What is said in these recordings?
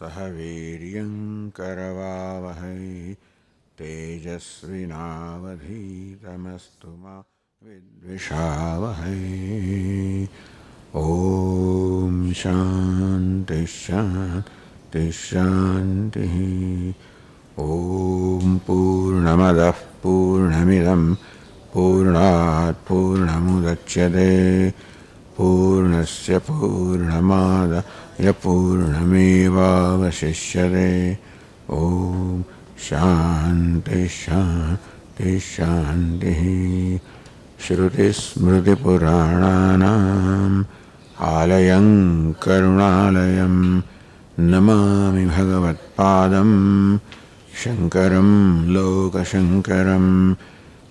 Saha Viryam Karavavahai Tejasvinavadhitamastu ma Vidvishavahai. Om Shanti Shanti Shanti. Om Purnamadah Purnamidam Purnat Purnamudachyate Purnasya Purnamadaya Purnamevavashishyate. Om Shanti Shanti Shanti. Shruti Smriti Purananam Alayam Karunalayam Namami Bhagavat Padam Shankaram Loka Shankaram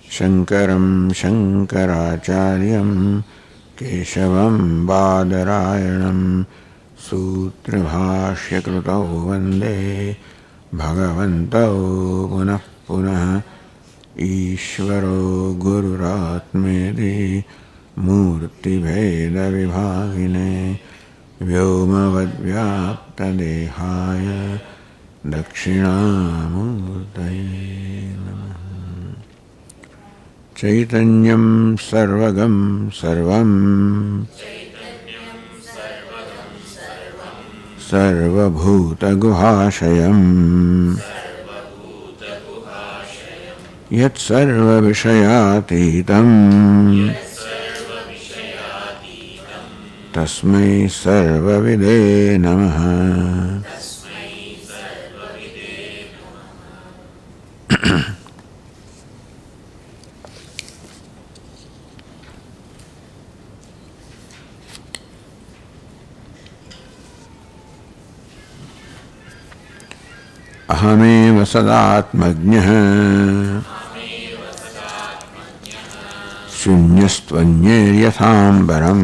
Shankaram Shankaracharyam Keshavam Badarayanam Sutra Bhashya Krutau Vande Bhagavantau Punah Punah Ishvaro Gururatmedi Murti Veda Vibhagine Vyomavad Vyapta Dehaya Dakshinamurtaye Namaha. Chaitanyam Sarvagam Sarvam Sarvabhuta Guhashayam Yat Sarva Vishayatitam Tasmai Sarva Vide Namaha. Ahameva sadatmajnah Shunyastvanyeryasambaram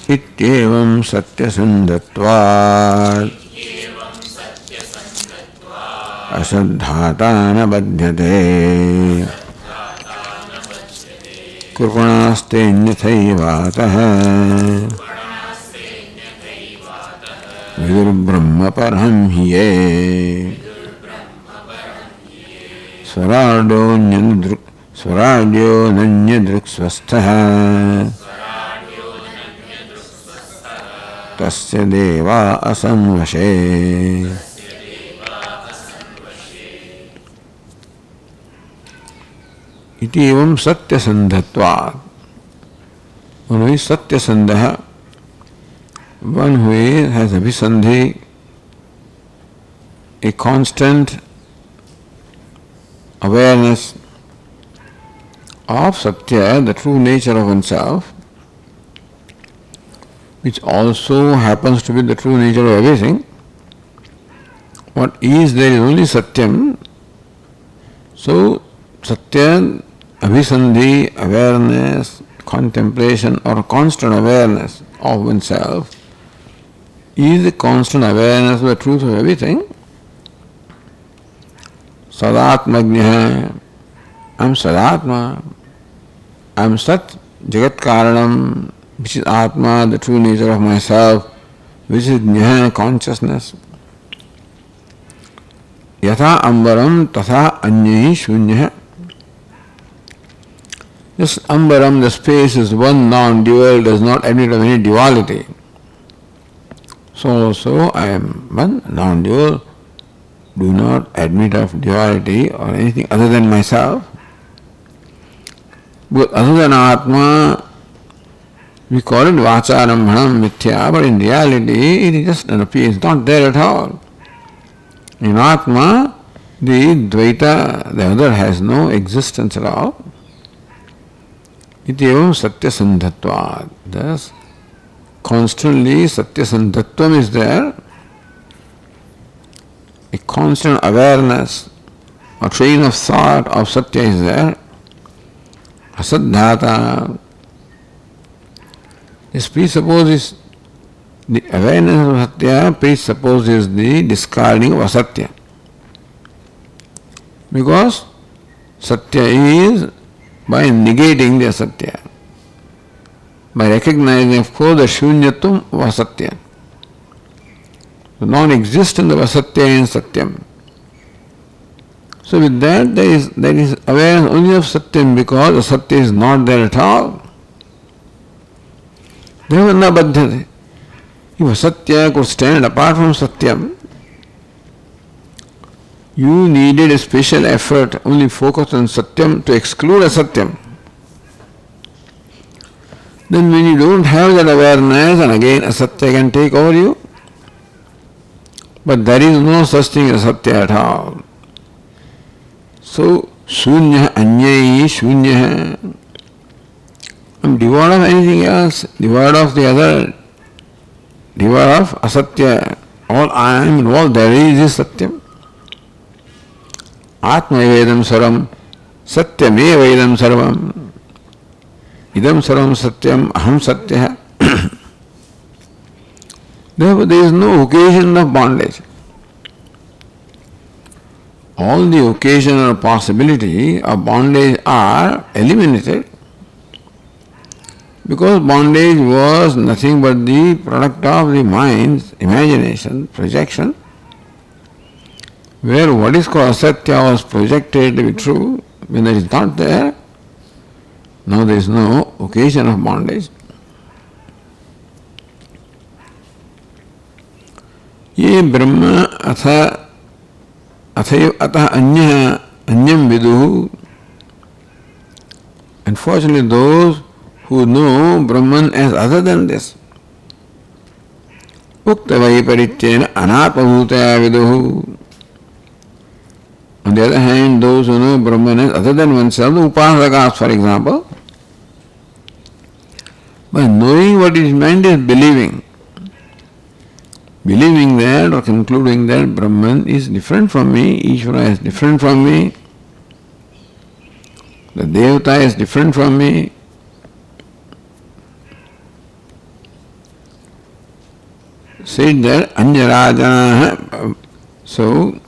Ityevam satyasandatvat Asadhatana badhyate Kurpanastennyathaivatah Vidur Brahma Parham Hiye Swarajyo Nanyadruk Swastha Tasya Deva Asamvashe. Iti evam Satya Sandhatvat. One who is Satya Sandha, one who has abhisandhi, a constant awareness of Satya, the true nature of oneself, which also happens to be the true nature of everything. What is there is only Satyam. So, Satya, abhisandhi, awareness, contemplation or constant awareness of oneself is the constant awareness of the truth of everything. Sadatmajnah, I am Sadatma, I am Sat, Jagat Karanam, which is Atma, the true nature of myself, which is Jnana, consciousness. Yatha ambaram tatha anyahi shunyah. This ambaram, the space, is one non-dual, does not admit of any duality. So also I am one non-dual, do not admit of duality or anything other than myself. But other than Atma, we call it Vacharambhanam Mithya, but in reality it is just an appearance, not there at all. In Atma, the Dvaita, the other, has no existence at all. Iti evam Satya Sandhatvat. Thus, constantly Satya Sandhatvam is there. A constant awareness or train of thought of Satya is there. Asadhata. This presupposes the awareness of Satya presupposes the discarding of Asatya. Because Satya is by negating the Asatya, by recognizing, of course, the Shunyatvam of Asatya. So non-existence of asatya and satyam. So with that there is awareness only of satyam because asatya is not there at all. Therefore na baddhate. If asatya could stand apart from satyam, you needed a special effort, only focus on satyam to exclude asatyam. Then when you don't have that awareness, and again asatya can take over you. But there is no such thing as asatya at all. So, shunya anyai shunya. I'm devoid of anything else, devoid of the other, devoid of asatya. All I am and all there is satyam. Atma vedam saram, satyam vedam sarvam. Idam sarvam satyam, aham satya. Therefore, there is no occasion of bondage. All the occasion or possibility of bondage are eliminated because bondage was nothing but the product of the mind's imagination, projection, where what is called asatya was projected to be true. When that is not there, now there is no occasion of bondage. ये ब्रह्म अतः अन्यम विदुः. Unfortunately, those who know Brahman as other than this, ukta vaiparityena anatmabhutaya viduः. On the other hand, those who know Brahman as other than oneself, the upasakas, for example, by knowing what is meant is believing. Believing that or concluding that Brahman is different from me, Ishvara is different from me, the Devata is different from me. Said that Anyarajana. So,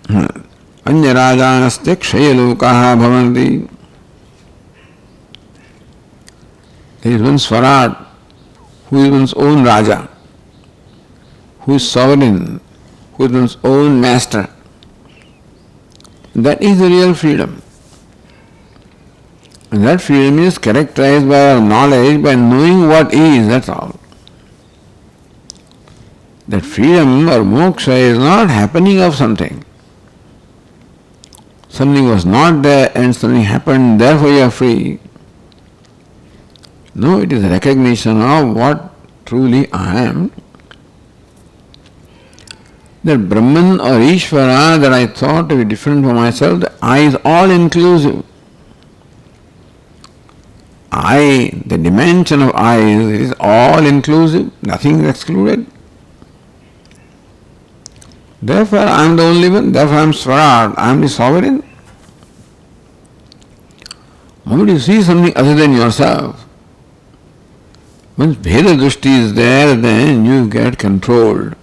Anyarajanaste kshayalokaha bhavanti. There is one Swaraj who is one's own Raja, who is sovereign, who is one's own master. That is the real freedom. And that freedom is characterized by our knowledge, by knowing what is, that's all. That freedom or moksha is not happening of something. Something was not there and something happened, therefore you are free. No, it is recognition of what truly I am. That Brahman or Ishvara that I thought to be different from myself, the I is all inclusive. I, the dimension of I is all inclusive, nothing is excluded. Therefore I am the only one, therefore I am Swaraj, I am the sovereign. The moment you see something other than yourself, once Bheda Drishti is there, then you get controlled.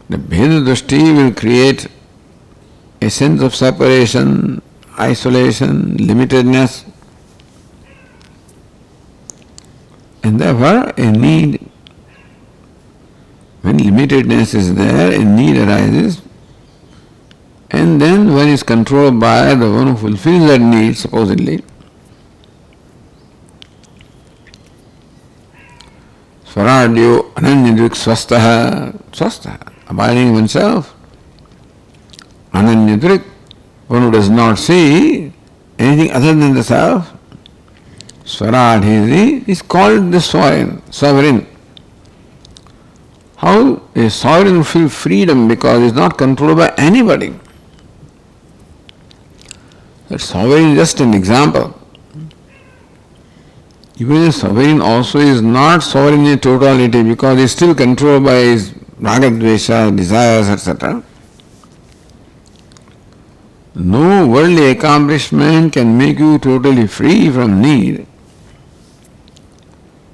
The Bheda Drishti will create a sense of separation, isolation, limitedness, and therefore a need. When limitedness is there, a need arises, and then one is controlled by the one who fulfills that need, supposedly. Swarajyo ananyadrik swastaha, abiding oneself. Ananyadrik, one who does not see anything other than the self. Swaraj is called the sovereign. How a sovereign will feel freedom because he is not controlled by anybody. That sovereign is just an example. Even a sovereign also is not sovereign in totality because he is still controlled by his ragadvesha, desires, etc. No worldly accomplishment can make you totally free from need.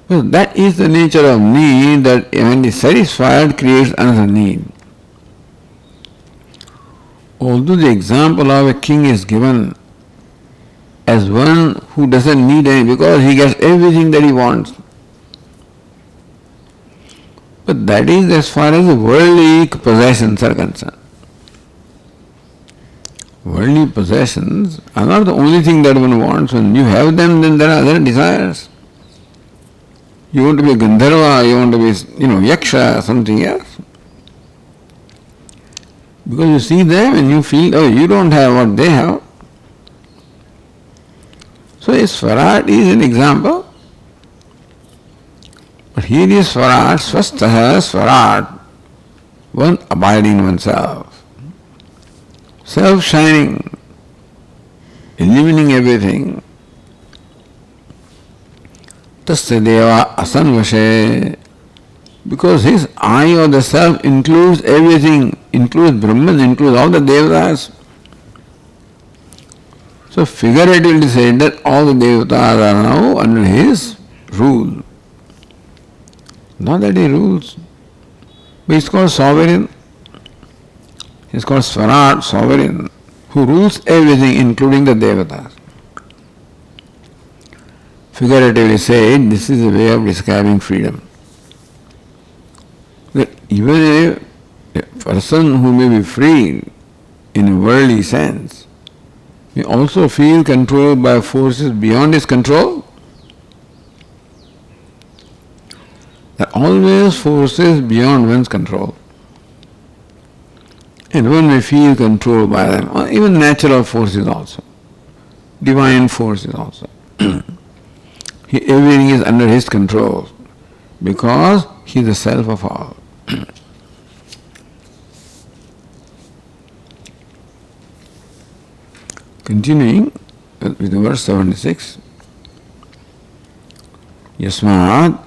Well, that is the nature of need, that when it is satisfied creates another need. Although the example of a king is given as one who doesn't need any, because he gets everything that he wants. But that is as far as worldly possessions are concerned. Worldly possessions are not the only thing that one wants. When you have them, then there are other desires. You want to be a Gandharva, you want to be, Yaksha, something else. Because you see them and you feel, oh, you don't have what they have. So a Swarat is an example. But here is Swarat, Swastaha Swarat, one abiding in oneself. Self-shining, illumining everything. Tasya deva asanvashe, because his eye or the self includes everything, includes Brahman, includes all the devatas. So figuratively said that all the devatas are now under his rule. Not that he rules, but he's called sovereign. He's called Swarat, sovereign, who rules everything, including the devatas. Figuratively said, this is a way of describing freedom. That even a person who may be free in a worldly sense may also feel controlled by forces beyond his control. There are always forces beyond one's control. And one may feel controlled by them, or even natural forces also, divine forces also. Everything is under his control because he is the self of all. Continuing with verse 76. Yasmat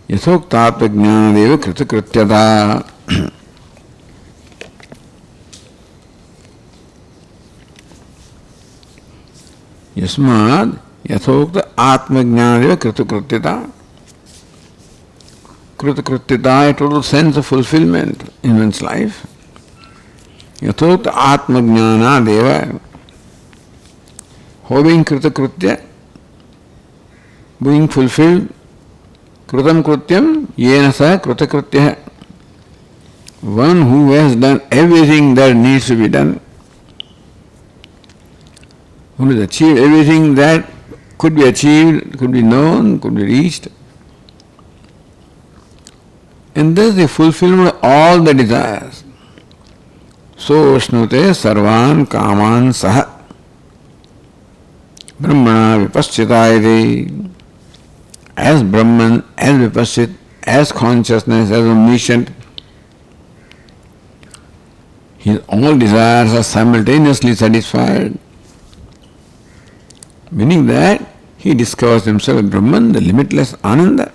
yasoktatva jnanadeva kritakrityata. Yasmat yasokta atmajnanadeva kritakrityata. Kritakrityata, a total sense of fulfillment in one's life. Yasokta atmajnanadeva, having kritakritya, being fulfilled. Kritam krityam yena sa kritakritya, one who has done everything that needs to be done, who has achieved everything that could be achieved, could be known, could be reached. And thus the fulfillment of all the desires. So shnute sarvan kaman saha brahmana vipaschitayate. As Brahman, as Vipaschit, as consciousness, as omniscient, his all desires are simultaneously satisfied. Meaning that he discovers himself as Brahman, the limitless Ananda.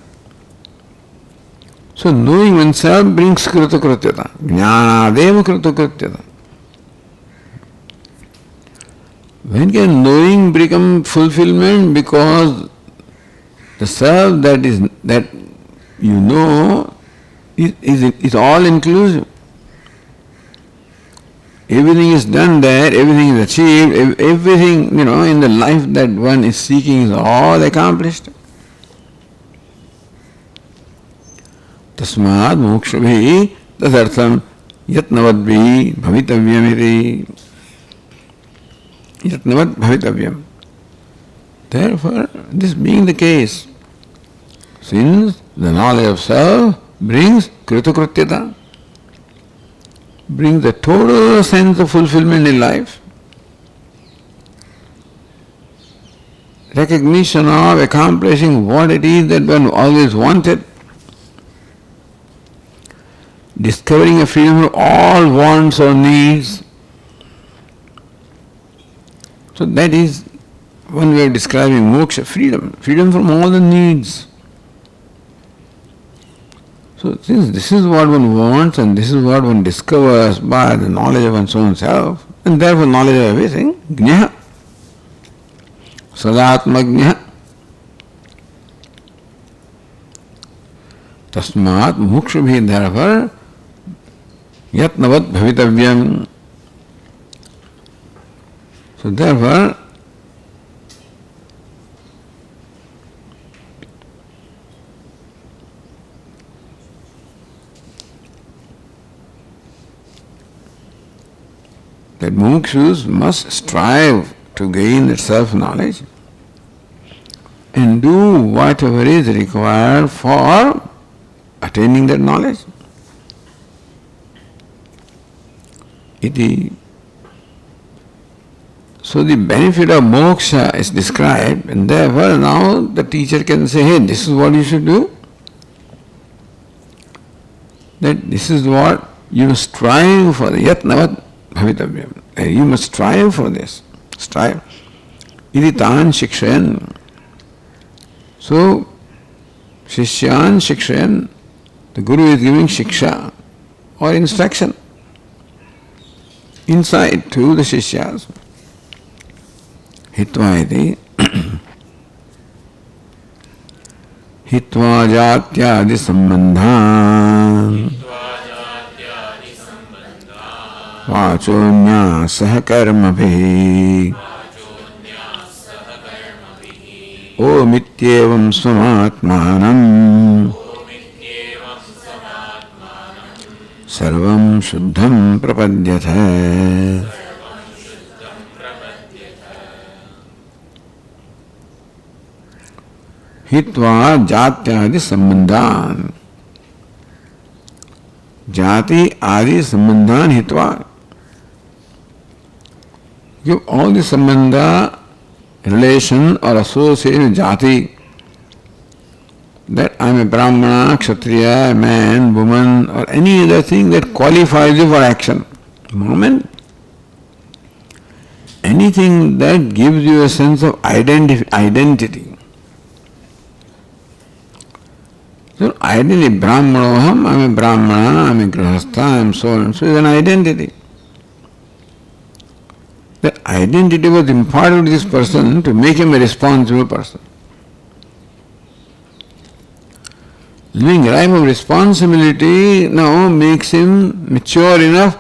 So knowing oneself brings kritakrityata. Jnanadeva kritakrityata. When can knowing become fulfillment? Because the self that you know is all inclusive. Everything is done there, everything is achieved, everything in the life that one is seeking is all accomplished. Tasmad mokshabhi tasartham yatnavadbhi bhavitavyamiti. Yatnavad bhavitavyam. Therefore, this being the case, since the knowledge of self brings kritakrityata, brings the total sense of fulfillment in life, recognition of accomplishing what it is that one always wanted, discovering a freedom from all wants or needs. So that is one way of describing moksha, freedom from all the needs. So since this is what one wants and this is what one discovers by the knowledge of one's own self, and therefore knowledge of everything, jnana, sadatmajnana, tasmat mokshabhi, therefore yatnavad bhavitavyam. So therefore that mumukshus must strive to gain that self-knowledge and do whatever is required for attaining that knowledge. So the benefit of moksha is described, and therefore now the teacher can say, hey, this is what you should do. That this is what you must strive for. Yatnavat bhavitavyam. You must strive for this. Strive. Iditan shikshayan. So, shishyan shikshayan. The Guru is giving shiksha or instruction, insight to the shishyas. Hitva iti. Hitva jatyadi sambandhan. Vachonya sahakarmabhi. Om ityevam svamatmanam. Sarvam shuddham prapadyatha. Hitva jatyadi sambandhan. Jati adi sambandhan hitva. Give all the sambandha, relation or association with jati. That I am a Brahmana, Kshatriya, man, woman, or any other thing that qualifies you for action. Moment. Anything that gives you a sense of identity. So identity, Brahmanoham, I am a Brahmana, I am a Grihastha, I am so and so, is an identity. That identity was imparted to this person to make him a responsible person. Living a life of responsibility now makes him mature enough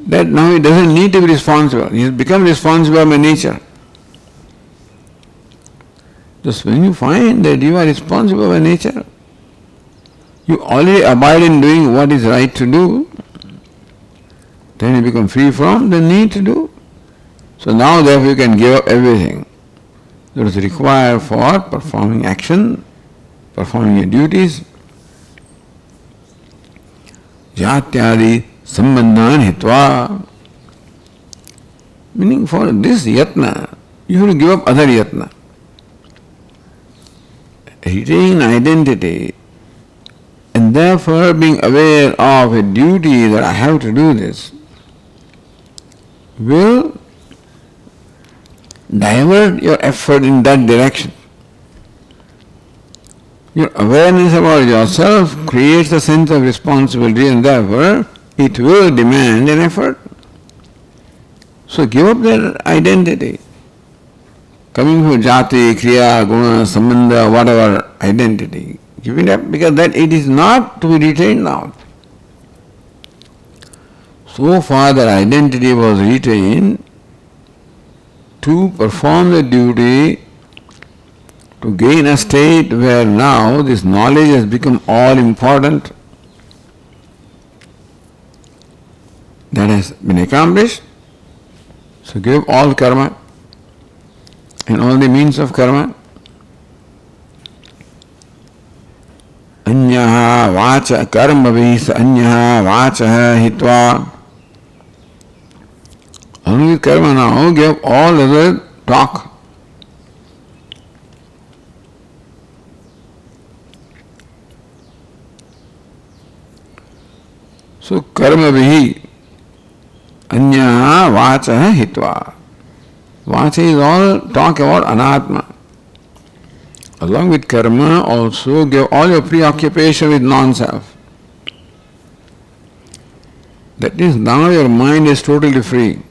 that now he doesn't need to be responsible. He has become responsible by nature. Just when you find that you are responsible by nature, you already abide in doing what is right to do, then you become free from the need to do. So now therefore you can give up everything that is required for performing action, performing your duties. Jatyadi sambandhan hitva. Meaning for this yatna, you have to give up other yatna. Retain identity and therefore being aware of a duty that I have to do this will divert your effort in that direction. Your awareness about yourself creates a sense of responsibility and therefore it will demand an effort. So give up that identity. Coming from jati, kriya, guna, sambandha, whatever identity, give it up because that it is not to be retained now. So far that identity was retained to perform the duty, to gain a state where now this knowledge has become all important. That has been accomplished. So give all karma and all the means of karma. Anyaha vacha karma vis anyaha vacha hitva. Only with karma now give all other talk. So karma vihi anyaha vacha hitva. Vacha is all talk about anatma. Along with karma also give all your preoccupation with non-self. That is, now your mind is totally free.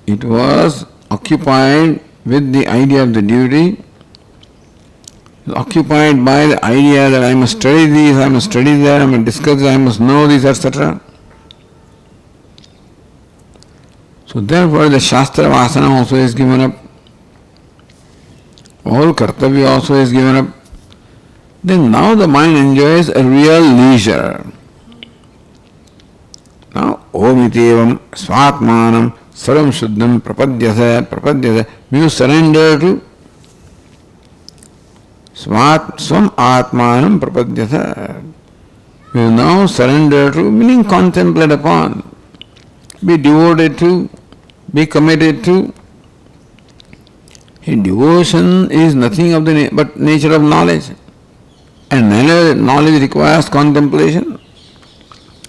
It was occupied with the idea of the duty, occupied by the idea that I must study this, I must study that, I must discuss that, I must know this, etc. So therefore the Shastra Vasana also is given up. All Kartavya also is given up. Then now the mind enjoys a real leisure. Now Om itevam swatmanam sarvam shuddham prapadyasa. You surrender to swam atmanam prapadyasa. You now surrender to, meaning contemplate upon, be devoted to, be committed to. Devotion is nothing of the but nature of knowledge, and knowledge requires contemplation.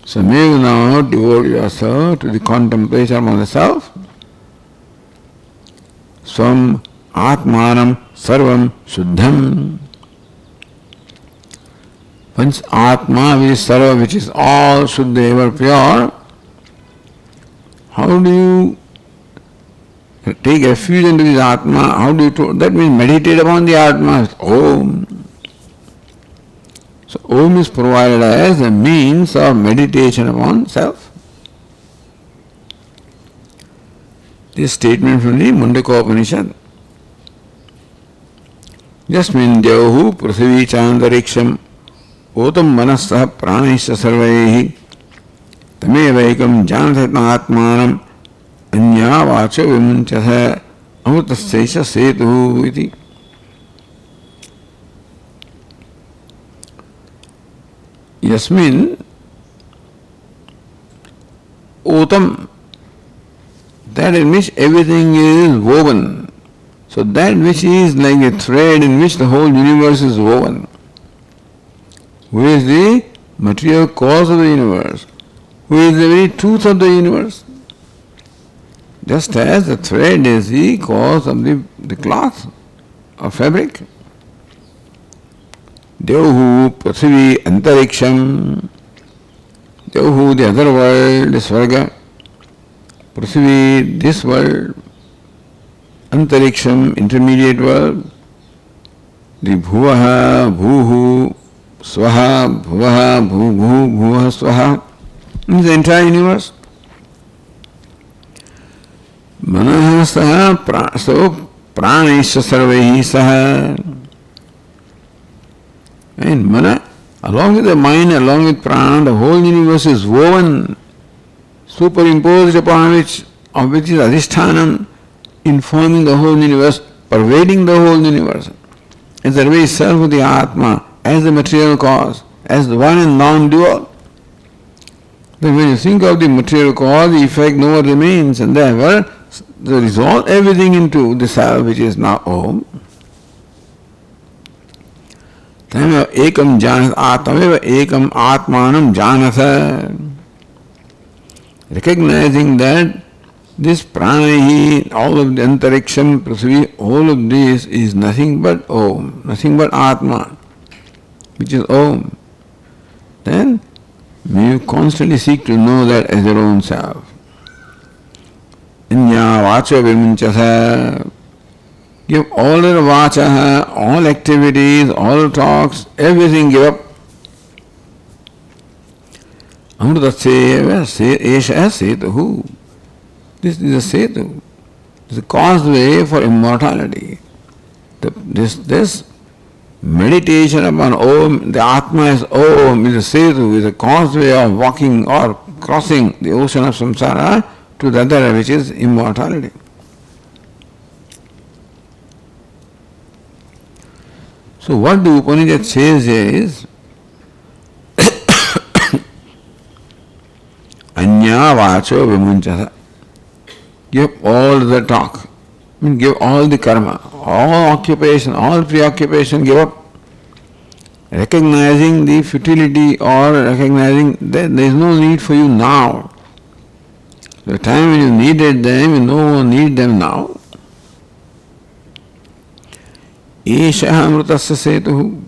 So may you now devote yourself to the contemplation of the self. Swam atmanam sarvam shuddham. Once Atma, which is Sarva, which is all, Shuddha, ever pure, how do you take refuge into this Atma? How do you that means meditate upon the Atma. Om. So Om is provided as a means of meditation upon self. This statement from the Mundaka Upanishad. Jasmin Devahu Prasivi Chandariksham Otam Manasah Pranayasya Sarvaihi Tamevaikam Janathatmatmanam Anya Vacha Vimunchasa Amutasaisha Setu iti. Yasmin Otam, that in which everything is woven. So that which is like a thread in which the whole universe is woven. Who is the material cause of the universe? Who is the very truth of the universe? Just as the thread is the cause of the cloth or fabric. Devahu Prithvi Antariksham. Devahu, the other world, the Swarga. Prithvi, this world. Antariksham, intermediate world. The Bhuvaha, Bhuhu, Swaha, Bhuvaha, Bhuhu, Bhuvaha, Swaha. The entire universe. Manaha saha, so pranayasya sarvaihi saha. And mana, along with the mind, along with prana, the whole universe is woven, superimposed upon which, of which is adhishthanam, informing the whole universe, pervading the whole universe. As the very self of the Atma, as the material cause, as the one and non-dual. Then when you think of the material cause, the effect no more remains, and therefore they resolve everything into the self which is now Om. Tameva ekam janatha, tameva ekam atmanam janatha. Recognizing that this pranahi, all of the antariksham, prithvi, all of this is nothing but Om, nothing but Atma, which is Om. Then you constantly seek to know that as your own self. Inya vacha vimunchasa. Give all your vacha, all activities, all talks, everything give up. Amrutatseva esha setuhu. This is a setu. This is a causeway for immortality. This meditation upon Om, the Atma is Om, is a setu, is a causeway of walking or crossing the ocean of samsara to the other, which is immortality. So what the Upanishad says here is Anya vacho vimunchasa. Give all the talk, give all the karma, all occupation, all preoccupation, give up. Recognizing the futility or recognizing that there is no need for you now. The time when you needed them, you no more need them now. Esha amrutasya setuhu.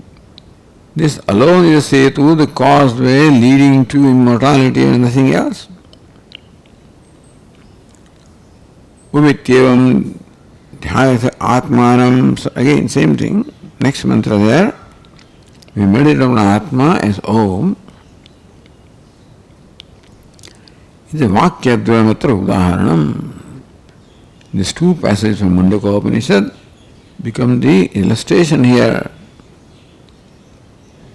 This alone is a setu, the causeway leading to immortality and nothing else. Umityevam dhyayatha atmanam. So again, same thing. Next mantra there. We meditate on Atma as Om. It's a Vakyadvayamatra Udaharanam. These two passages from Mundaka Upanishad become the illustration here,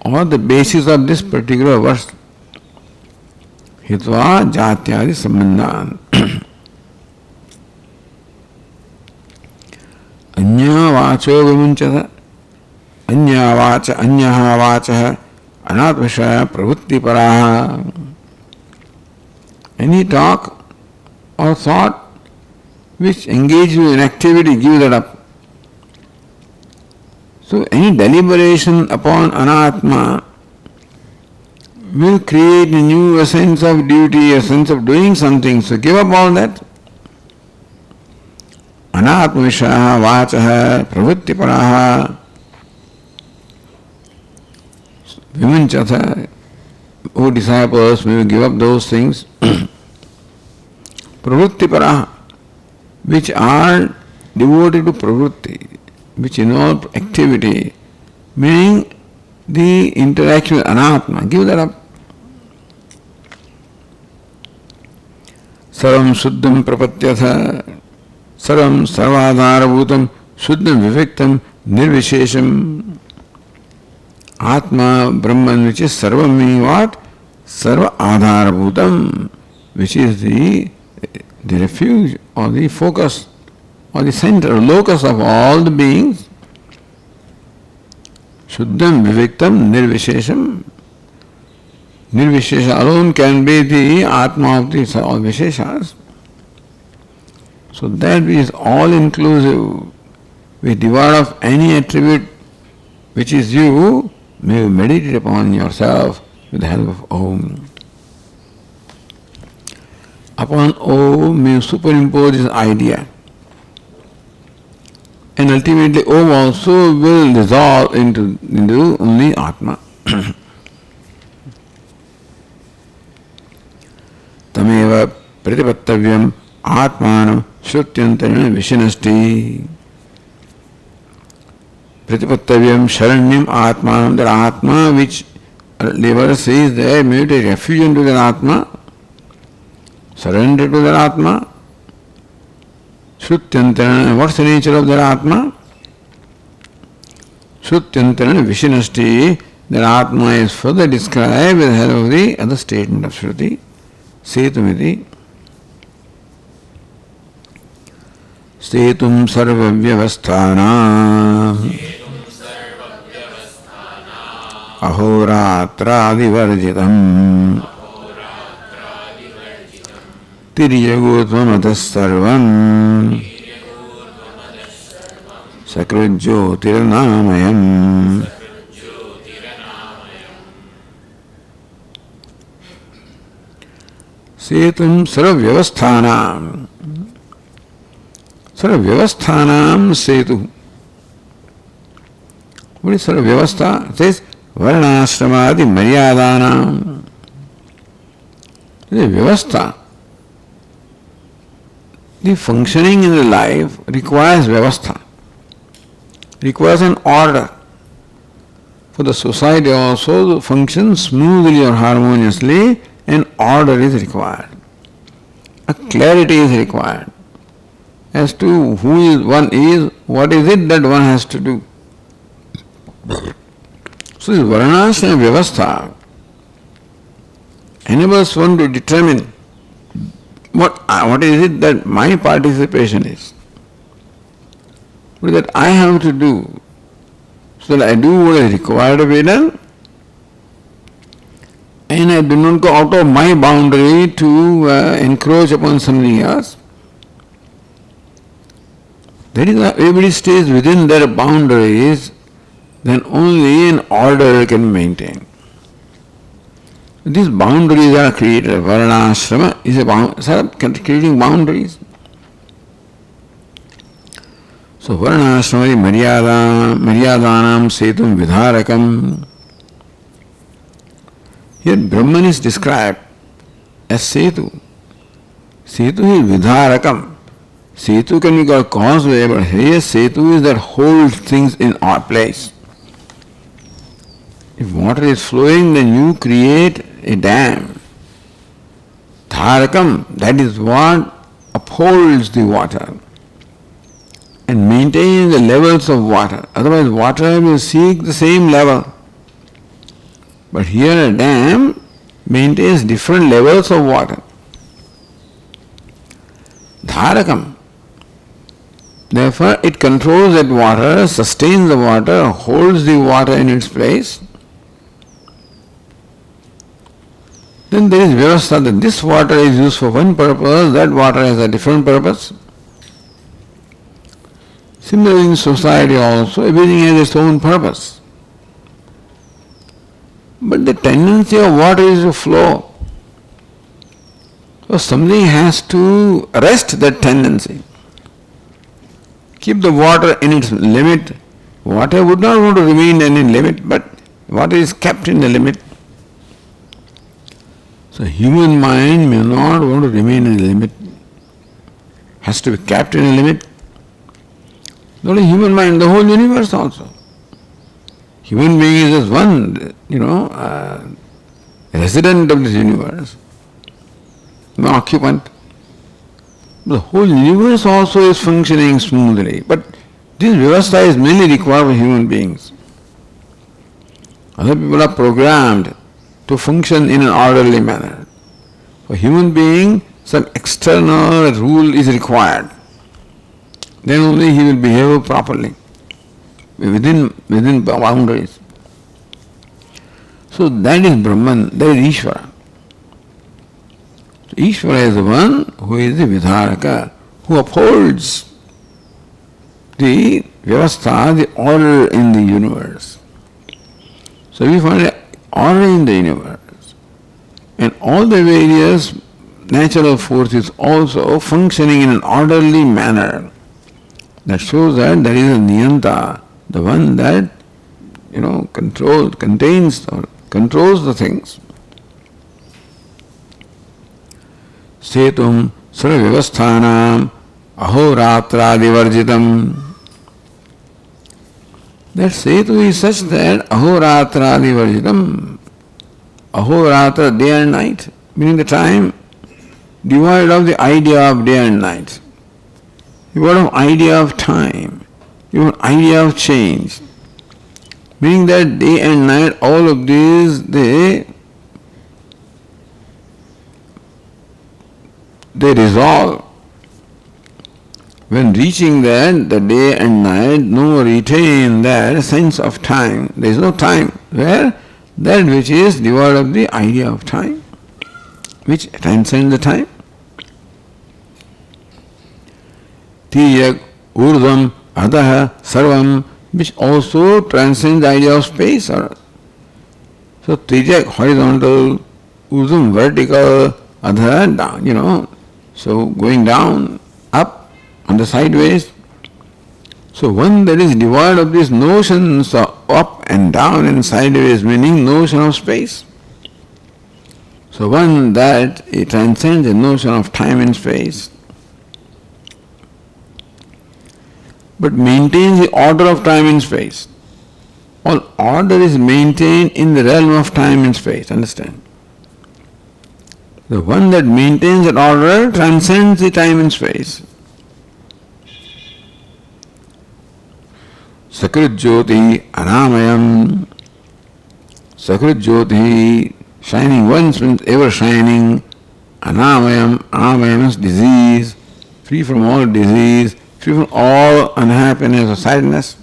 or the basis of this particular verse. hitva jatyadi sambandhan. Anya vacho vimunchata. Anyaha vacha anatmashaya pravritti paraha. Any talk or thought which engages you in activity, give that up. So any deliberation upon anatma will create in you a sense of duty, a sense of doing something. So give up all that. Anatmashaya vacha pravritti paraha. Vimunchatha, O disciples, may you give up those things, pravritti paraha, which are devoted to pravritti, which involve activity, meaning the interaction with anatma. Give that up. Sarvam suddham prapatyatha, sarvam sarvadharabhutam, suddham viviktam, nirvishesham. Atma, Brahman, which is Sarvam, meaning what? Sarva Adharabhutam, which is the refuge or the focus or the center or locus of all the beings. Shuddham, Viviktam, Nirvishesham. Nirvishesha alone can be the Atma of the all Visheshas. So that is all inclusive. We devoid of any attribute which is you. May you meditate upon yourself with the help of Om. Upon Om, may you superimpose this idea. And ultimately Om also will dissolve into only Atma. Tameva pratipattavyam atmanam shrutyantarana vishinasti. Pratipattavyam sharanyam atmanam, that Atma which Devar says there, may you take refuge into that Atma, surrender to that Atma. Shrutyantarana, what's the nature of that Atma? Shrutyantarana vishinasti, that Atma is further described with the help of the other statement of Shruti, Setumiti. Setum sarvavyavasthana ahoratradivarjitam tiryagutvamatah sarvam sakrujyotirnamayam. Setum sarvavyavasthanam. Sarvavyavasthanam setu. What is sarvavyavastha? It says varnashramadi maryadanam. The vyavastha, the functioning in the life requires vyavastha, requires an order. For the society also to function smoothly or harmoniously, an order is required. A clarity is required as to who is one is, what is it that one has to do. So this varnashram vyavastha enables one to determine what is it that my participation is. What is that I have to do, so that I do what is required to be done, and I do not go out of my boundary to encroach upon something else. That is why everybody stays within their boundaries, then only an order can be maintained. These boundaries are created. Varnashrama is creating boundaries. So varnashrama maryadanam setum vidharakam. Here Brahman is described as Setu. Setu is vidharakam. Setu can be called causeway, but here Setu is that holds things in our place. If water is flowing, then you create a dam. Dharakam, that is what upholds the water and maintains the levels of water. Otherwise, water will seek the same level. But here a dam maintains different levels of water. Dharakam. Therefore, it controls that water, sustains the water, holds the water in its place. Then there is vyavastha, that this water is used for one purpose, that water has a different purpose. Similarly, in society also, everything has its own purpose. But the tendency of water is to flow. So something has to arrest that tendency. Keep the water in its limit. Water would not want to remain in its limit, but water is kept in the limit. So human mind may not want to remain in a limit. Has to be kept in a limit. Not only human mind, the whole universe also. Human being is just one, resident of this universe, no occupant. The whole universe also is functioning smoothly, but this vyavastha is mainly required for human beings. Other people are programmed to function in an orderly manner. For human being, some external rule is required. Then only he will behave properly, within boundaries. So that is Brahman, that is Ishvara. So Ishvara is the one who is the Vidharaka, who upholds the vyavastha, the order in the universe. So we find order in the universe, and all the various natural forces also functioning in an orderly manner. That shows that there is a niyanta, the one that contains or controls the things. Setum sarvavasthanam ahoratradivarjitam. That setu is such that ahoratradivarjitam, ahoratra, day and night, meaning the time devoid of the idea of day and night. You got an idea of time, you have an idea of change, meaning that day and night, all of these, they resolve. When reaching that, the day and night no retain that sense of time. There is no time. Where? That which is devoid of the idea of time, which transcends the time. Tiyak, urdhvam, adaha, sarvam, which also transcends the idea of space. So trijak, horizontal, urdhvam, vertical, adha, down, so going down, up, on the sideways. So one that is devoid of these notions of up and down and sideways, meaning notion of space. So one that it transcends the notion of time and space, but maintains the order of time and space. All order is maintained in the realm of time and space, understand? The one that maintains that order transcends the time and space. Sakrit Jyoti Anamayam. Sakrit Jyoti, shining once means ever shining. Anamayam, Anamayam is disease, free from all disease, free from all unhappiness or sadness.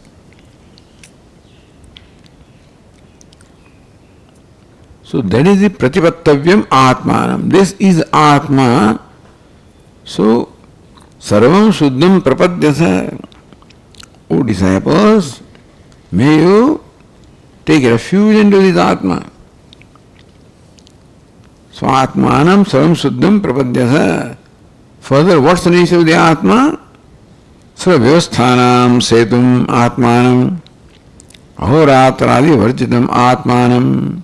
So that is the Pratipattavyam Atmanam. This is Atma. So Sarvam Shuddham Prapadyasa. O disciples, may you take refuge into this Atma. So Atmanam Sarvam Shuddham Prapadyasa. Further, what's the nature of the Atma? Sarvavasthanam Setum Atmanam Ahoratradi Varjitam Atmanam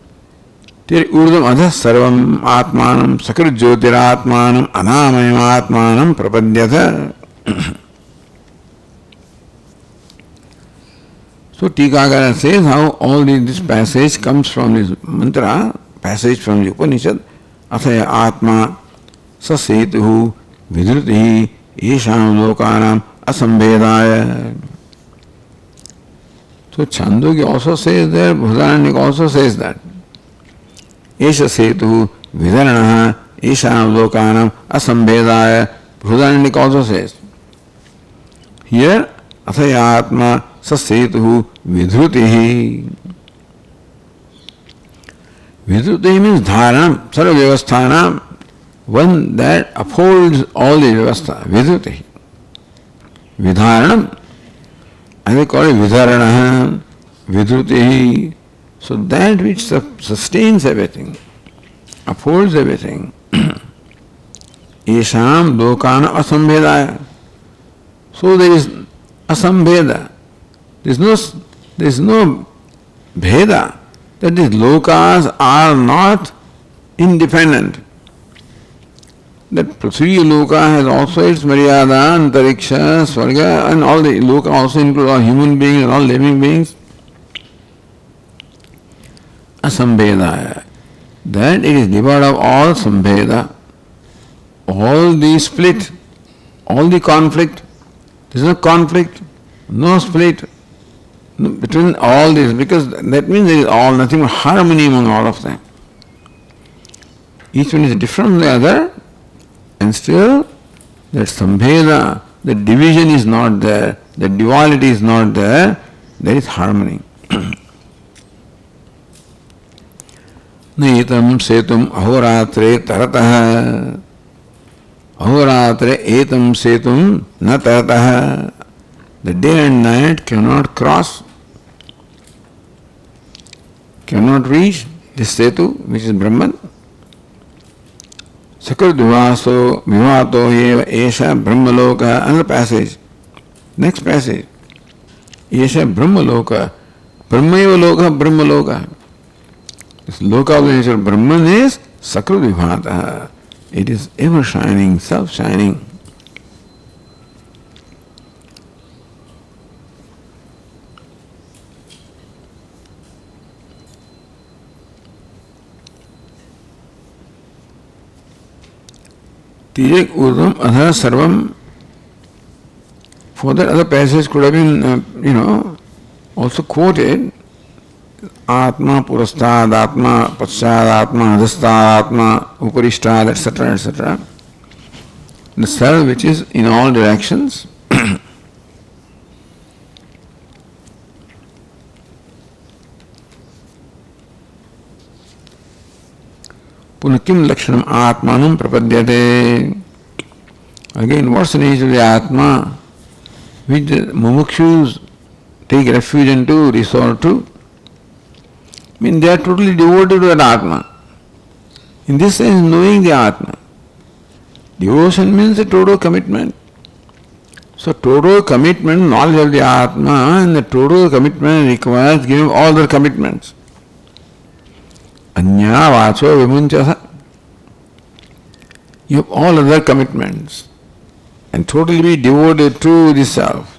Tir Urdham Adha Sarvam Atmanam Sakrit Jyotiratmanam Anamayam Atmanam Prapadyata. So Tikakara says how all this passage comes from this mantra, passage from the Upanishad. Athaya Atma Sasetuhu Vidrutihi Yesham Lokanam Asambedaya. So Chandogya also says that, Bhudaranyaka also says that. esha setu vidarana esham lokanam asambhedaya. Bhudandik also says. Here, athayatma sasetu vidhrutihi. Vidhrutihi means dharanam, sarva vyavasthanam, one that upholds all the vyavastha. Vidhrutihi. Vidharanam, and they call it vidharana, vidhrutihi. So that which sustains everything, upholds everything. Esham lokana asambhedaya. So there is asambheda. There is no bheda. That these lokas are not independent. That Prithvi loka has also its Maryada, Antariksha, Swarga, and all the loka also include all human beings and all living beings. Asambhedaya. That it is devoid of all sambheda, all the split, all the conflict. There is no conflict, no split between all these, because that means there is all, nothing but harmony among all of them. Each one is different from the other, and still that sambheda, the division is not there, the duality is not there, there is harmony. Netam setum ahoratre tarataha. Ahoratre etam setum na tarataha. The day and night cannot cross, cannot reach this setu, which is Brahman. Sakradvivaso vivato eva esha brahmaloka. Another passage. Next passage. Esha brahmaloka. Brahmaiva loka brahmaloka. This loka of the nature of Brahman is sakradvivata. It is ever shining, self-shining. Tijek urdhvam adha sarvam. For that other passage could have been, also quoted. Atma purastad, Atma paschad, Atma adhastad, Atma uparishtad, etc., etc. The self which is in all directions. Punakim lakshanam atmanam prapadyate. Again, what's the nature of the Atma which the mumukshus take refuge into, resort to? I mean, they are totally devoted to that Atma. In this sense, knowing the Atma. Devotion means a total commitment. So, total commitment, knowledge of the Atma, and the total commitment requires giving all the commitments. Anya vacho vimunchasa. You have all other commitments and totally be devoted to the self.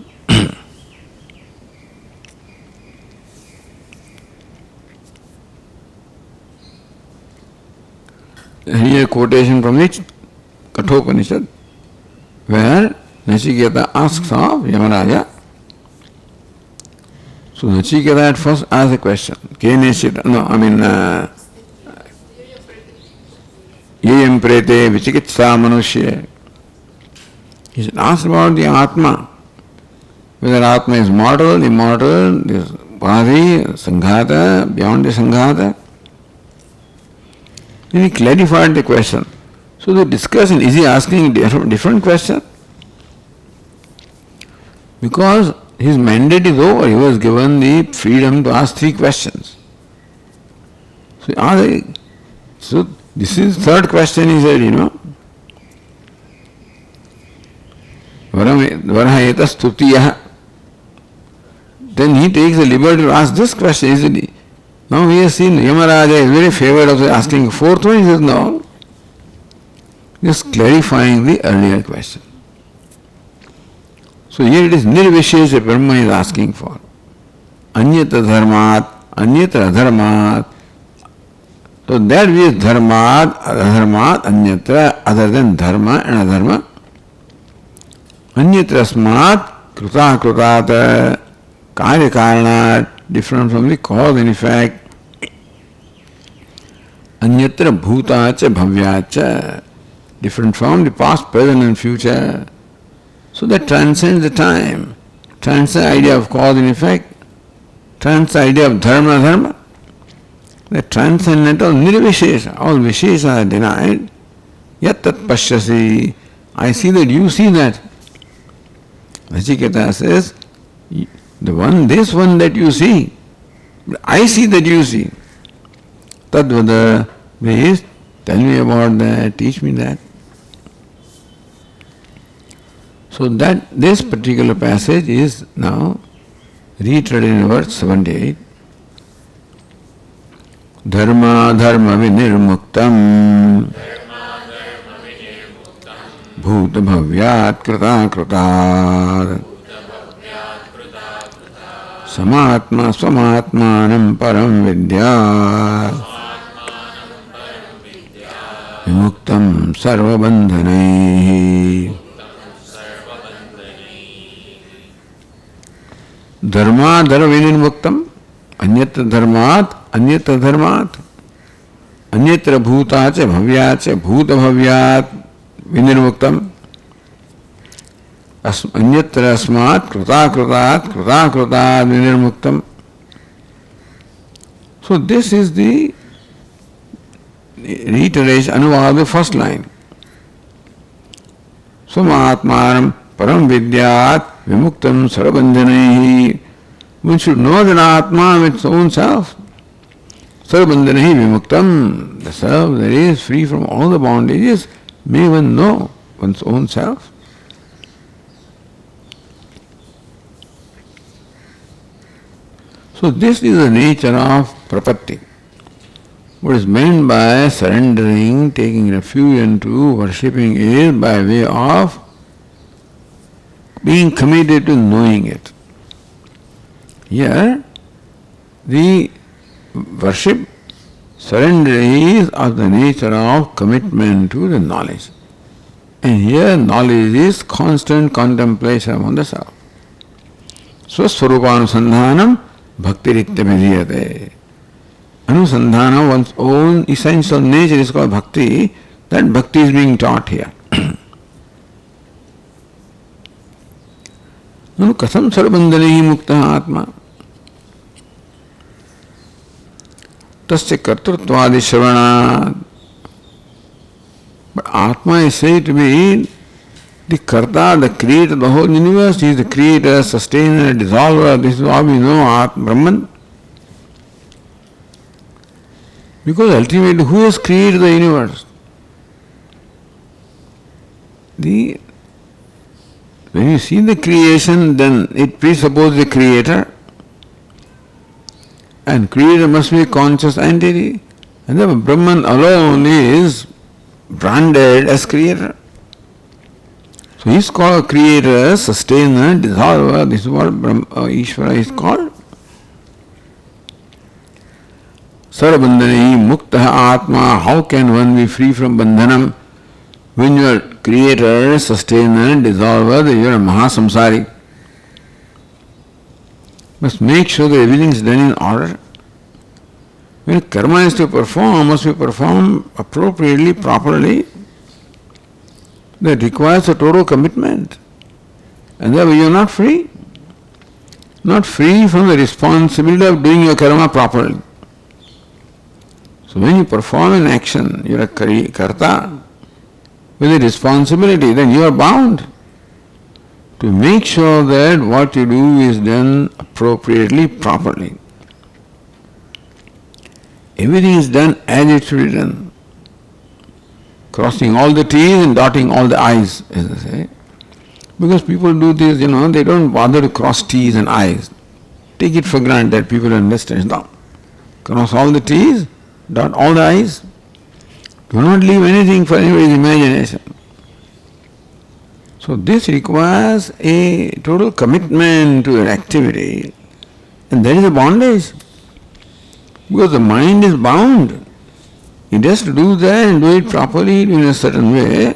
Here a quotation from the Kathopanishad, where Nachiketa asks of Yamaraja. So Nachiketa at first asks a question. Yayam prete vichikitsa manushya. He should ask about the Atma. Whether Atma is mortal, immortal, this body, sanghata, beyond the sanghata. Then he clarified the question. So the discussion, is he asking a different question? Because his mandate is over, he was given the freedom to ask 3 questions. So this is third question, he said, Varahayata stutiyaha. Then he takes the liberty to ask this question, isn't he? Now we have seen Yamaraja is very favored of asking the fourth one. He says, no. Just clarifying the earlier question. So here it is nirvishesha Brahma is asking for. Anyata dharmat, anyatra adharmat. So that is dharmat, adharmat, anyatra, other than dharma and adharma. Anyatra smat, kruta krutata, karya karanat, different from the cause and effect. Anyatra bhutacha bhavyacha, different from the past, present and future. So that transcends the time, transcends the idea of cause and effect, transcends the idea of dharma. The transcendental nirvishesha, all vishesha are denied. Yat tat pashyasi, I see that you see that. Nachiketa says, this one that you see, I see that you see. Tadvada, please tell me about that, teach me that. So that this particular passage is now reiterated in verse 78. Dharma dharma vinirmuktam bhuta bhavyat krita krita samatma swamatmanam param vidya vimuktam sarva bandhanai. Dharma dharma vinirmuktam anyatra dharmat anyatra dharmat anyatra bhutacha bhavyacha bhuta bhavyat vinirmuktam anyatra asmat krita kritat vinirmuktam. So this is the reiteration, anuvad of the first line. Swamatmanam param vidyat vimuktam sarabandhanaihi. One should know that Atma with its own self. Sarabandhanaihi vimuktam, the self that is free from all the bondages, may one know one's own self. So this is the nature of prapatti. What is meant by surrendering, taking refuge into worshipping is by way of being committed to knowing it. Here, the worship, surrender is of the nature of commitment to the knowledge. And here, knowledge is constant contemplation on the self. Swaswarupanusandhanam bhaktiritya vidhiyate. Anusandhana, one's own essential nature is called bhakti. That bhakti is being taught here. Nanu katham sarvabandhanaihi mukta atma. Tasya kartruttvadi shravana. But Atma is said to be the Karta, the creator of the whole universe. He is the creator, sustainer, dissolver. This is how we know Brahman. Because ultimately, who has created the universe? When you see the creation, then it presupposes the creator. And creator must be a conscious entity. And then Brahman alone is branded as creator. So he is called creator, sustainer, dissolver. This is what Ishvara is called. Sarabandhani mukta atma. How can one be free from bandhanam? When you are creator, sustainer, dissolver, you are a mahasamsari. Must make sure that everything is done in order. When karma is to perform, must be performed appropriately, properly. That requires a total commitment. And therefore you are not free. Not free from the responsibility of doing your karma properly. So when you perform an action, you are a karta with a responsibility, then you are bound to make sure that what you do is done appropriately, properly. Everything is done as it should be done. Crossing all the T's and dotting all the I's, as they say. Because people do this, they don't bother to cross T's and I's. Take it for granted that people understand. No. Cross all the T's, dot all the I's. Do not leave anything for anybody's imagination. So this requires a total commitment to an activity. And that is a bondage. Because the mind is bound. It has to do that and do it properly in a certain way.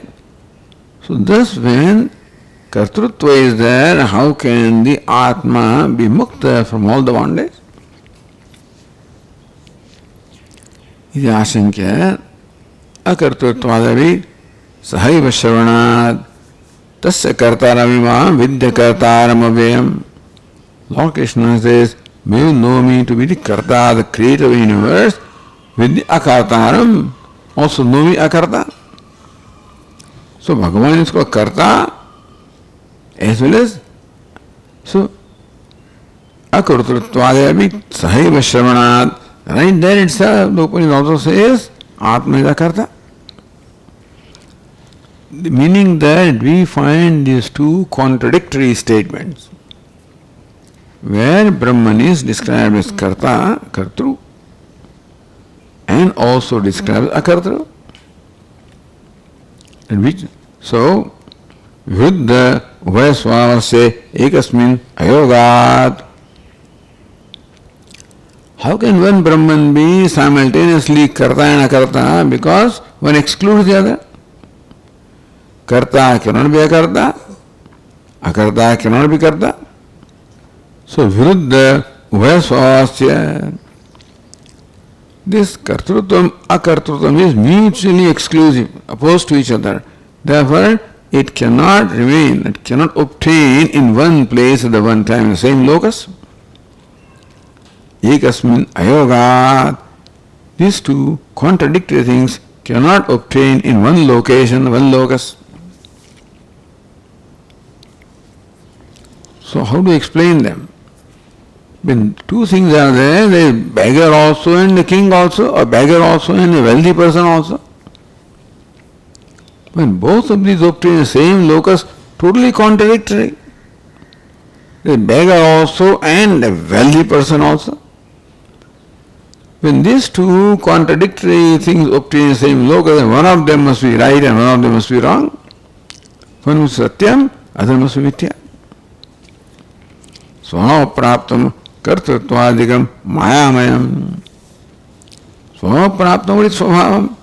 So thus when kartrutva is there, how can the Atma be mukta from all the bondage? इति आशंक्य अकर्तृत्वादपि सहैव श्रवणात् तस्य कर्तारमिमां विद्य कर्तारमव्ययम्. Lord Krishna says, may you know me to be the karta, the creator of the universe, with the akartaram, also know me akarta. So Bhagavan is called karta as well as, so akartruttvadyapi sahaiva shravanat. Right there itself, the Upanishad also says, Atma is akarta. Meaning that we find these two contradictory statements, where Brahman is described as karta, kartru, and also described as akartru. And which, so, viruddha ubhayasvavasya ekasmin ayogat. How can one Brahman be simultaneously karta and akarta? Because one excludes the other. Karta cannot be akarta, akarta cannot be karta. So, viruddha ubhayasvavasya. This kartrutvam, akartrutvam is mutually exclusive, opposed to each other. Therefore, it cannot remain, it cannot obtain in one place at the one time in the same locus. Ekasmin ayogat. These two contradictory things cannot obtain in one location, one locus. So, how to explain them? When two things are there, there is beggar also and a king also, or beggar also and a wealthy person also. When both of these obtain the same locus, totally contradictory. There is beggar also and a wealthy person also. When these two contradictory things obtain the same locus, then one of them must be right and one of them must be wrong. One must be satyam, other must be mithya. Swamapraptam kartruttvadikam mayamayam. Swamapraptam, what is swabhavam?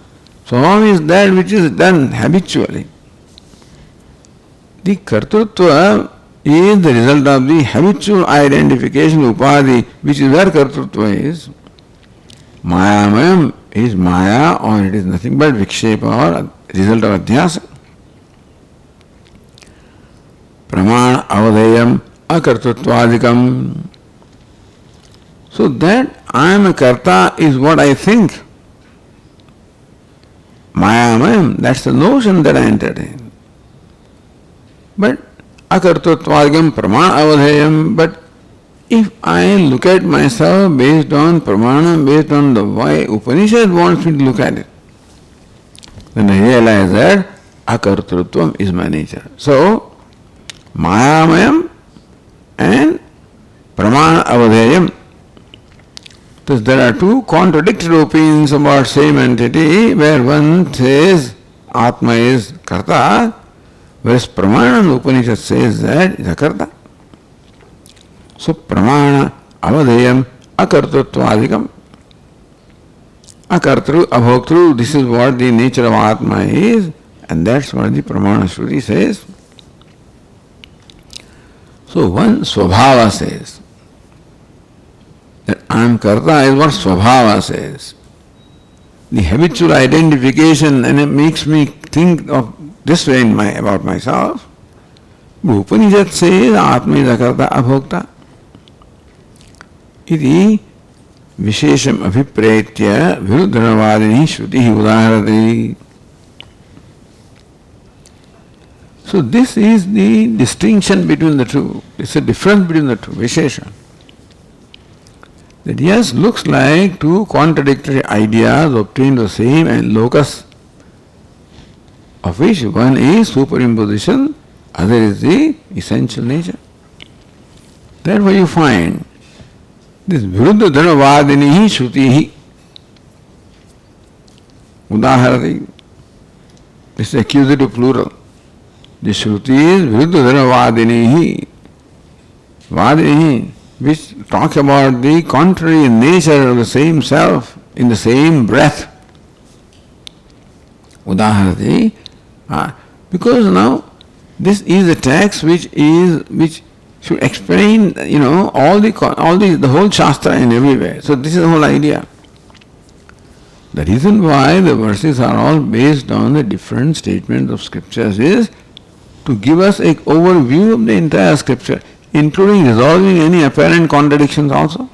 Swabhavam is that which is done habitually. The kartrutva is the result of the habitual identification of upadhi, which is where kartrutva is. Mayamayam is maya, or it is nothing but vikshepa, or result of adhyasa. Pramana avadeyam akartruttvadikam. So that I am a karta is what I think. Mayamayam, that's the notion that I entertain. But akartruttvadikam pramana avadeyam, but if I look at myself based on pramana, based on the way Upanishad wants me to look at it, then I realize that akartrutvam is my nature. So, mayamayam and pramana avadeyam. Thus there are two contradictory opinions about same entity, where one says Atma is karta, whereas pramana Upanishad says that is a karta. So pramana avadeyam akartruttvadikam. Akartru, abhoktru, this is what the nature of Atma is, and that's what the pramana Shruti says. So one swabhava says that I am karta is what swabhava says. The habitual identification, and it makes me think of this way about myself. Upanishad says Atma is akarta abhokta. Iti vishesham abhiprayatya viruddhanavadini shruti udaharati. So this is the distinction between the two. It's a difference between the two, vishesha. That yes, looks like two contradictory ideas obtained the same and locus, of which one is superimposition, other is the essential nature. Therefore you find this viruddha dhanavadini shruti udaharati. This is accusative plural. The shruti is viruddha dhanavadini, vadini, which talk about the contrary nature of the same self in the same breath. Udaharati. Because now this is a text which should explain, the whole Shastra in every way. So this is the whole idea. The reason why the verses are all based on the different statements of scriptures is to give us an overview of the entire scripture, including resolving any apparent contradictions also.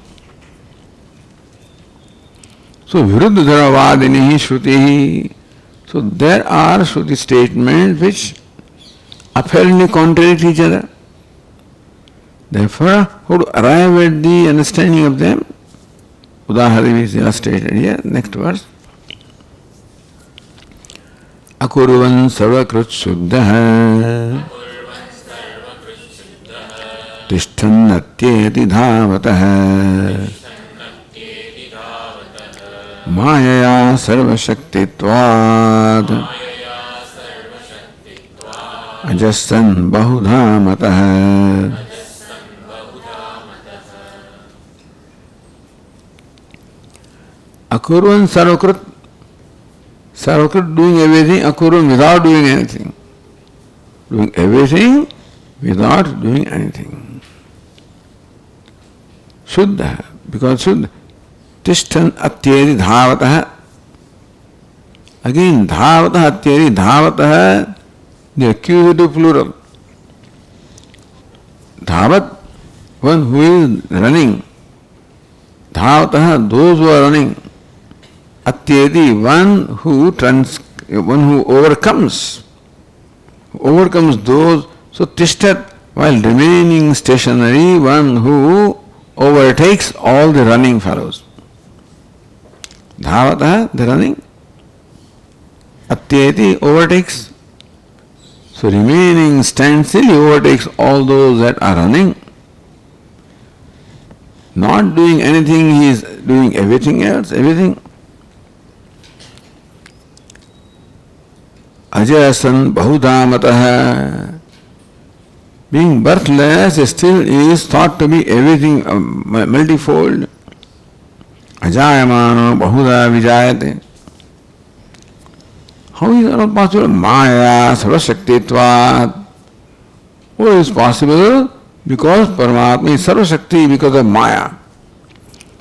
So, viruddharavadini shruti. So, there are shruti statements which apparently contradict each other. Therefore, how to arrive at the understanding of them? Udahari is illustrated here, next verse. Akurvan sarvakrut shuddha tishthannatyeti dhavatah Mayaya sarvashaktitvad ajassan bahudha matah. Akurvan sarvakrut, sarvakrut doing everything, akurvan without doing anything. Doing everything without doing anything. Shuddha, because Shuddha. Tishtan atyedi dhavatah. Again, dhavatah atyedi dhavatah, the accusative plural. Dhavat, one who is running. Dhavatah, those who are running. Atyedi, one who overcomes. Overcomes those. So tishtat, while remaining stationary, one who overtakes all the running fellows. Dhavata, the running. Atyeti, overtakes. So remaining standstill, he overtakes all those that are running. Not doing anything, he is doing everything else, everything. Ajayasan bahudamataha. Being birthless still is thought to be everything multifold. Ajayamano bahuda vijayate. How is that possible? Maya sarvashaktitvat. What is possible? Because Paramatma is sarvashakti, because of Maya.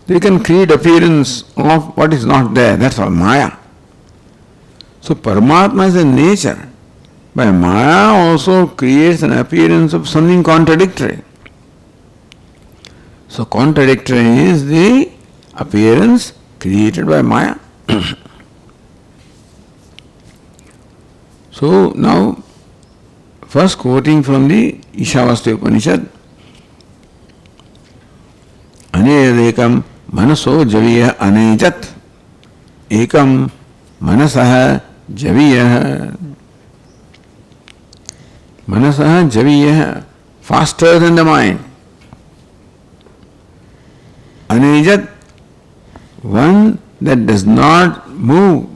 They can create appearance of what is not there. That's all Maya. So Paramatma is a nature. But Maya also creates an appearance of something contradictory. So contradictory is the appearance created by Maya. So now, first quoting from the Ishavasya Upanishad. Anedekam manaso javiya anejat ekam manasah javiya. Manasah javiya, faster than the mind. Anejat, one that does not move,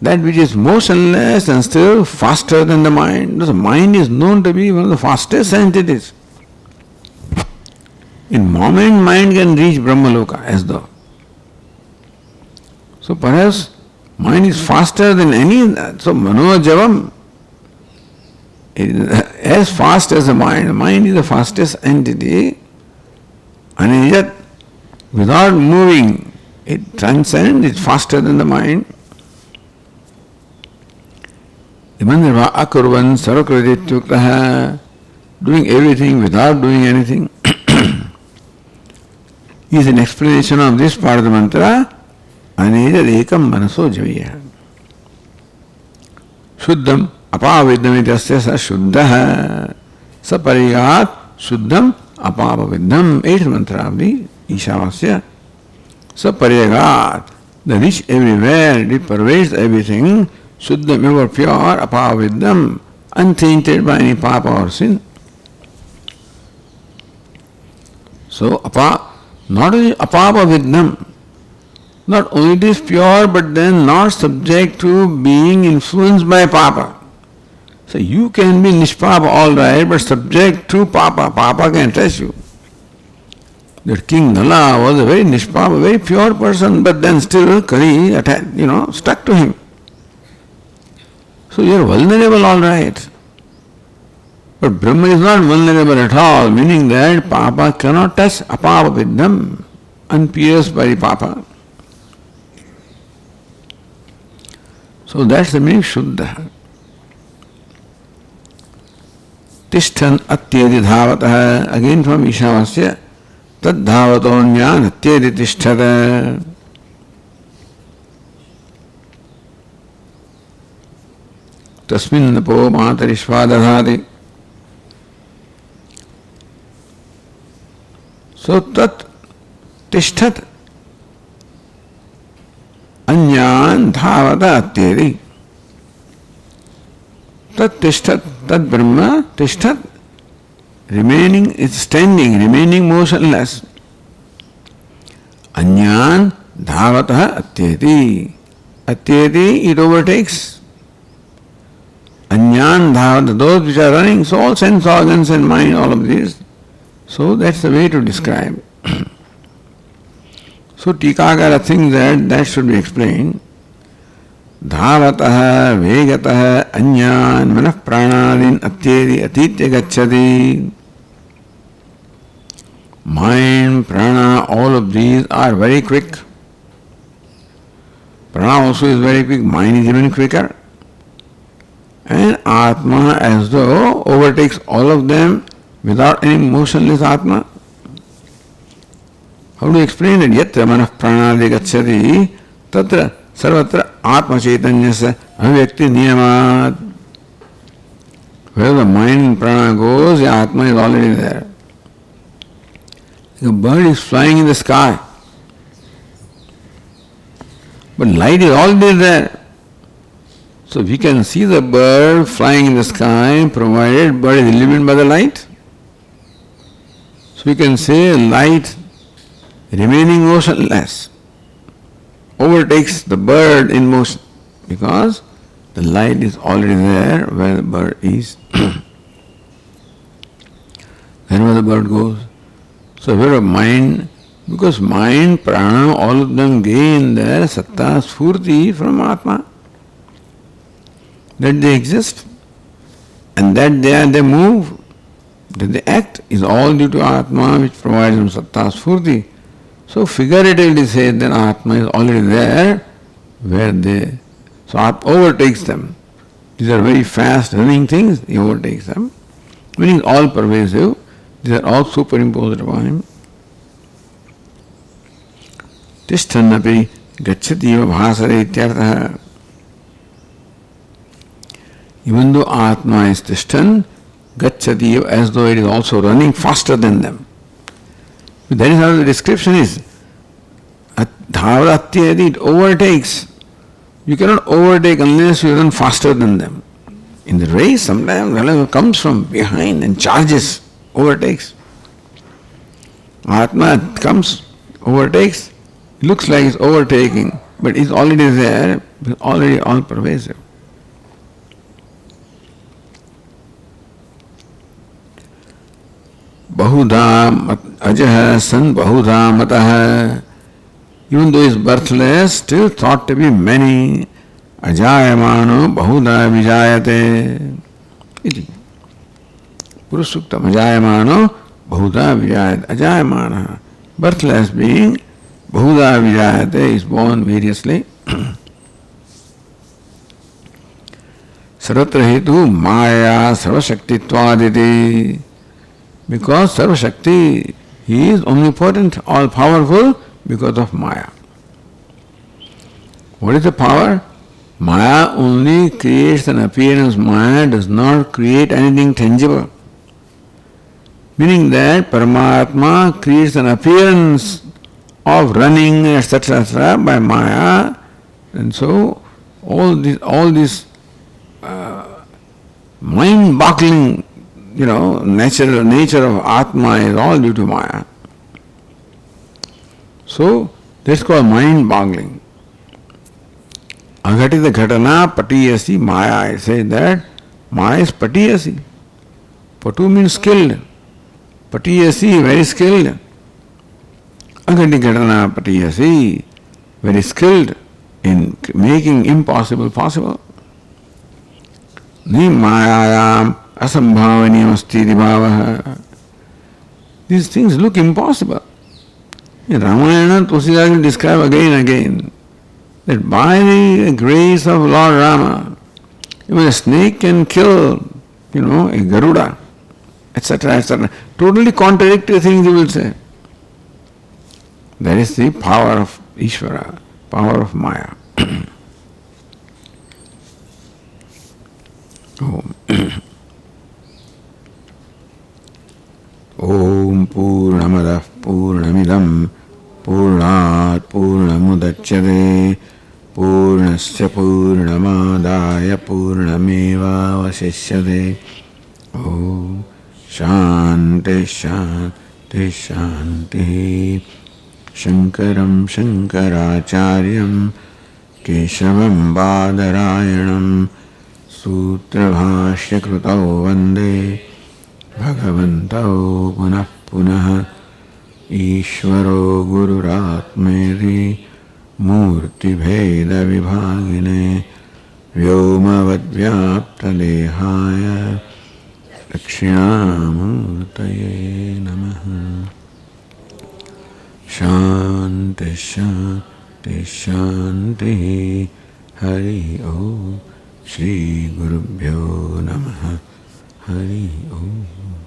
that which is motionless and still faster than the mind. The mind is known to be one of the fastest entities. In moment, mind can reach Brahmaloka as though. So perhaps mind is faster than any. So Manojavam is as fast as the mind. The mind is the fastest entity. Anejat, without moving, it transcends, it's faster than the mind. Dimandriva akurvan sarvakrityuktaha, doing everything without doing anything, is an explanation of this part of the mantra. Anejat ekam manaso javiya. Shuddham apavidam itasya sa shuddha saparigat shuddham apavidam. 8th mantra of the Ishavasya. Saparigat, the rich everywhere, it pervades everything. Shuddham, ever pure, apavidam, untainted by any papa or sin. So, not only apavidam, not only it is pure, but then not subject to being influenced by papa. So, you can be nishpapa all right, but subject to papa. Papa can touch you. That King Nala was a very nishpapa, very pure person, but then still Kali, stuck to him. So you are vulnerable, all right. But Brahma is not vulnerable at all, meaning that Papa cannot touch apapa viddham, unpierced by the Papa. So that's the meaning Shuddha. Tishthan atyedi dhavatah, again from Ishavasya, tad dhavatonyaan atyedi tishtata. Tasmin napo matarishvadadhati. So tat tishthat anyaan dhavata atyedi. Tat tishthat, tat Brahma, tishthat, remaining, is standing, remaining motionless. Anyaan dhavata atyedi. Atyedi, it overtakes. Anyaan dhavata, those which are running, so all sense organs and mind, all of these. So that's the way to describe. So Tikakara thinks that should be explained. Dhavatah, vegatah, anyaan, manah pranadin, atyedi, atitya gacchati. Mind, prana, all of these are very quick. Prana also is very quick, mind is even quicker. And Atma as though overtakes all of them without any motionless Atma. How do you explain it? Yatra manah pranadi gacchati tatra sarvatra Atma chaitanyasya avyakti niyamat. Where the mind and prana goes, the Atma is already there. A bird is flying in the sky, but light is already there. So we can see the bird flying in the sky provided bird is illumined by the light. So we can say light remaining motionless overtakes the bird in motion because the light is already there where the bird is. Wherever the bird goes. So where mind, because mind, prana, all of them gain their satta, sphurti from Atma. That they exist and that they move, that they act is all due to Atma which provides them satta, sphurti. So figuratively say that Atma is already there where they, so Atma overtakes them. These are very fast running things, he overtakes them. Meaning all pervasive, these are all superimposed upon him. Tishthannapi gacchativa bhasare ityartha. Even though Atma is Tishthan, gacchati as though it is also running faster than them. That is how the description is. Dhavatyadi, it overtakes. You cannot overtake unless you run faster than them. In the race, sometimes Rala comes from behind and charges, overtakes. Atma comes, overtakes, looks like it's overtaking, but it's already there, already all pervasive. Bahudha ajaha san bahudha mataha. Even though he is birthless, still thought to be many. Ajayamano bahudha vijayate. Iti. Purusuktam ajayamano bahudha vijayate. Ajayamana. Birthless being bahudha vijayate is born variously. Sarvatra hetu maya sarvashaktitvaditi. Because Sarvashakti, he is omnipotent, all powerful because of Maya. What is the power? Maya only creates an appearance. Maya does not create anything tangible. Meaning that Paramatma creates an appearance of running, etc., by Maya. And so all this mind-boggling nature of Atma is all due to Maya. So, that's called mind-boggling. Aghatita ghatana patiyasi Maya. I say that Maya is patiyasi. Patu means skilled. Patiyasi, very skilled. Aghatita ghatana patiyasi, very skilled in making impossible possible. Ni mayayam asambhavaniyamasti bhavaha. These things look impossible. In Ramayana, Tulsidas will describe again and again. that by the grace of Lord Rama, even a snake can kill, a Garuda, etc., etc. Totally contradictory things you will say. That is the power of Ishvara, power of Maya. Om. Om Purnamadah Purnamidam Purnat Purnamudachyate Purnasya Purnamadaya Purnameva Vasishyate. Om Shanti Shanti Shanti. Shankaram Shankaracharyam Keshavam Badarayanam Sutrabhashya Krutau Vande Bhagavantau Punah Punah Ishvaro Gururatmeri Murti Bheda Vibhagine Vyomavadvyapta Dehaya Dakshinamurtaye Namaha. Shanti Shanti Shanti. Hari Om. Shri Gurubhyo Namaha. Hari Om.